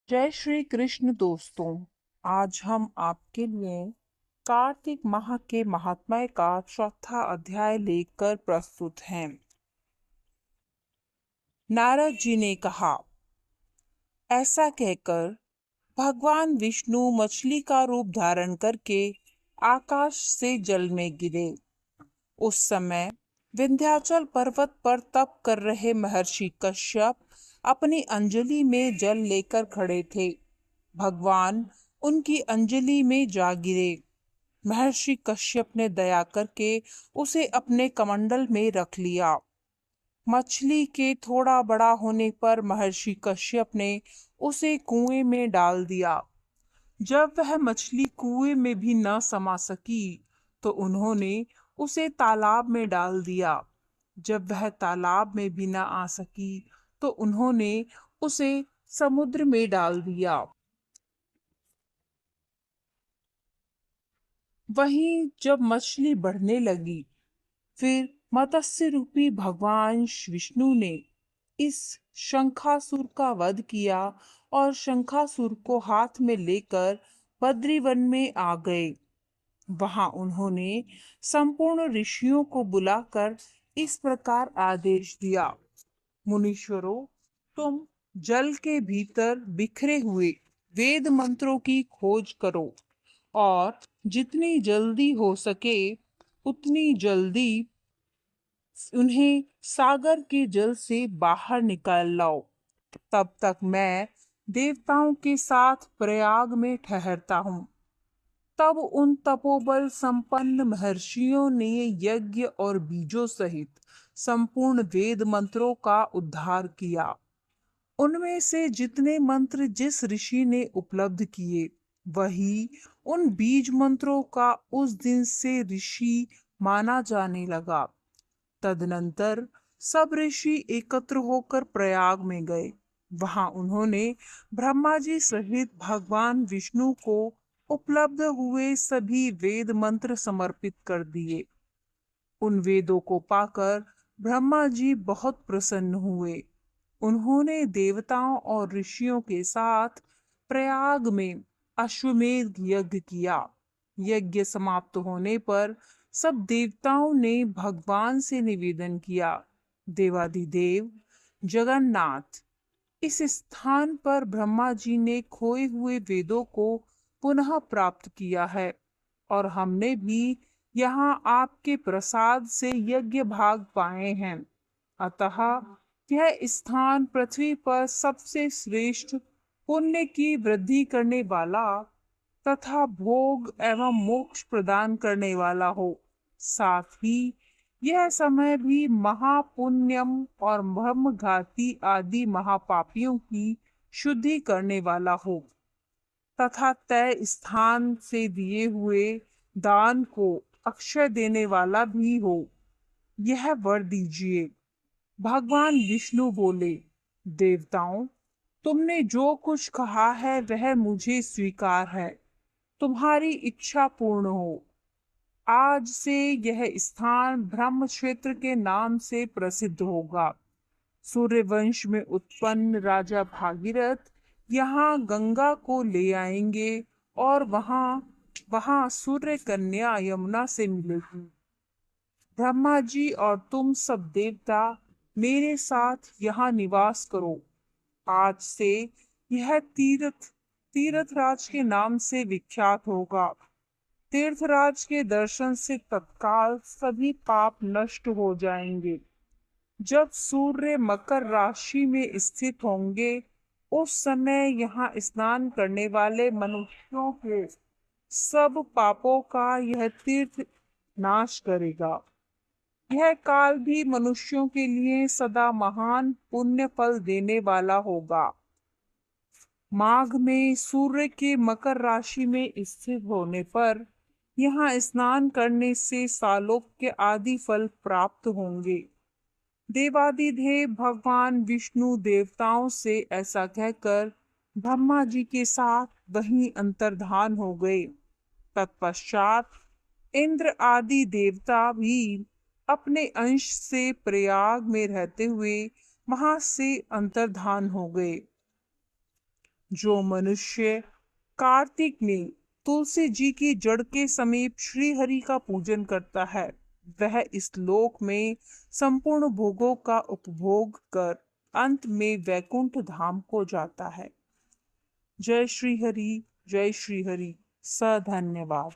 जय श्री कृष्ण दोस्तों। आज हम आपके लिए कार्तिक माह के महात्म्य का चौथा अध्याय लेकर प्रस्तुत हैं। नारद जी ने कहा, ऐसा कहकर भगवान विष्णु मछली का रूप धारण करके आकाश से जल में गिरे। उस समय विंध्याचल पर्वत पर तप कर रहे महर्षि कश्यप अपनी अंजलि में जल लेकर खड़े थे। भगवान उनकी अंजलि में जा गिरे। महर्षि कश्यप ने दया करके उसे अपने कमंडल में रख लिया। मछली के थोड़ा बड़ा होने पर महर्षि कश्यप ने उसे कुएं में डाल दिया। जब वह मछली कुएं में भी न समा सकी तो उन्होंने उसे तालाब में डाल दिया। जब वह तालाब में भी न आ सकी तो उन्होंने उसे समुद्र में डाल दिया। वहीं जब मछली बढ़ने लगी, फिर मत्स्य रूपी भगवान विष्णु ने इस शंखासुर का वध किया और शंखासुर को हाथ में लेकर बद्रीवन में आ गए। वहां उन्होंने संपूर्ण ऋषियों को बुलाकर इस प्रकार आदेश दिया, मुनीश्वरों, तुम जल के भीतर बिखरे हुए वेद मंत्रों की खोज करो और जितनी जल्दी हो सके उतनी जल्दी उन्हें सागर के जल से बाहर निकाल लाओ। तब तक मैं देवताओं के साथ प्रयाग में ठहरता हूँ। तब उन तपोबल संपन्न महर्षियों ने यज्ञ और बीजों सहित संपूर्ण वेद मंत्रों का उद्धार किया। उनमें से जितने मंत्र जिस ऋषि ने उपलब्ध किए, वही उन बीज मंत्रों का उस दिन से ऋषि माना जाने लगा। तदनंतर सब ऋषि एकत्र होकर प्रयाग में गए। वहां उन्होंने ब्रह्मा जी सहित भगवान विष्णु को उपलब्ध हुए सभी वेद मंत्र समर्पित कर दिए। उन वेदों को पाकर ब्रह्मा जी बहुत प्रसन्न हुए। उन्होंने देवताओं और ऋषियों के साथ प्रयाग में अश्वमेध यज्ञ किया। यज्ञ समाप्त होने पर सब देवताओं ने भगवान से निवेदन किया, देवाधिदेव जगन्नाथ, इस स्थान पर ब्रह्मा जी ने खोए हुए वेदों को पुनः प्राप्त किया है और हमने भी यहाँ आपके प्रसाद से यज्ञ भाग पाए हैं। अतः यह स्थान पृथ्वी पर सबसे श्रेष्ठ पुण्य की वृद्धि करने वाला तथा भोग एवं मोक्ष प्रदान करने वाला हो। साथ ही यह समय भी महापुण्यम और ब्रह्मघाती आदि महापापियों की शुद्धि करने वाला हो तथा तय स्थान से दिए हुए दान को अक्षय देने वाला भी हो। यह वर दीजिए। भगवान विष्णु बोले, देवताओं, तुमने जो कुछ कहा है वह मुझे स्वीकार है। तुम्हारी इच्छा पूर्ण हो। आज से यह स्थान ब्रह्म क्षेत्र के नाम से प्रसिद्ध होगा। सूर्यवंश में उत्पन्न राजा भागीरथ यहाँ गंगा को ले आएंगे और वहां वहां सूर्य कन्या यमुना से मिलेगी। ब्रह्मा जी और तुम सब देवता मेरे साथ यहाँ निवास करो। आज से यह तीर्थराज के नाम से विख्यात होगा। तीर्थराज के दर्शन से तत्काल सभी पाप नष्ट हो जाएंगे। जब सूर्य मकर राशि में स्थित होंगे, उस समय यहाँ स्नान करने वाले मनुष्यों के सब पापों का यह तीर्थ नाश करेगा। यह काल भी मनुष्यों के लिए सदा महान पुण्य फल देने वाला होगा। माघ में सूर्य के मकर राशि में स्थित होने पर यहाँ स्नान करने से सालोक्य आदि फल प्राप्त होंगे। देवादिदेव भगवान विष्णु देवताओं से ऐसा कहकर ब्रह्मा जी के साथ वहीं अंतर्धान हो गए। तत्पश्चात इंद्र आदि देवता भी अपने अंश से प्रयाग में रहते हुए वहां से अंतर्धान हो गए। जो मनुष्य कार्तिक में तुलसी जी की जड़ के समीप श्री हरि का पूजन करता है, वह इस लोक में संपूर्ण भोगों का उपभोग कर अंत में वैकुंठ धाम को जाता है। जय श्री हरि, जय श्री हरि। स धन्यवाद।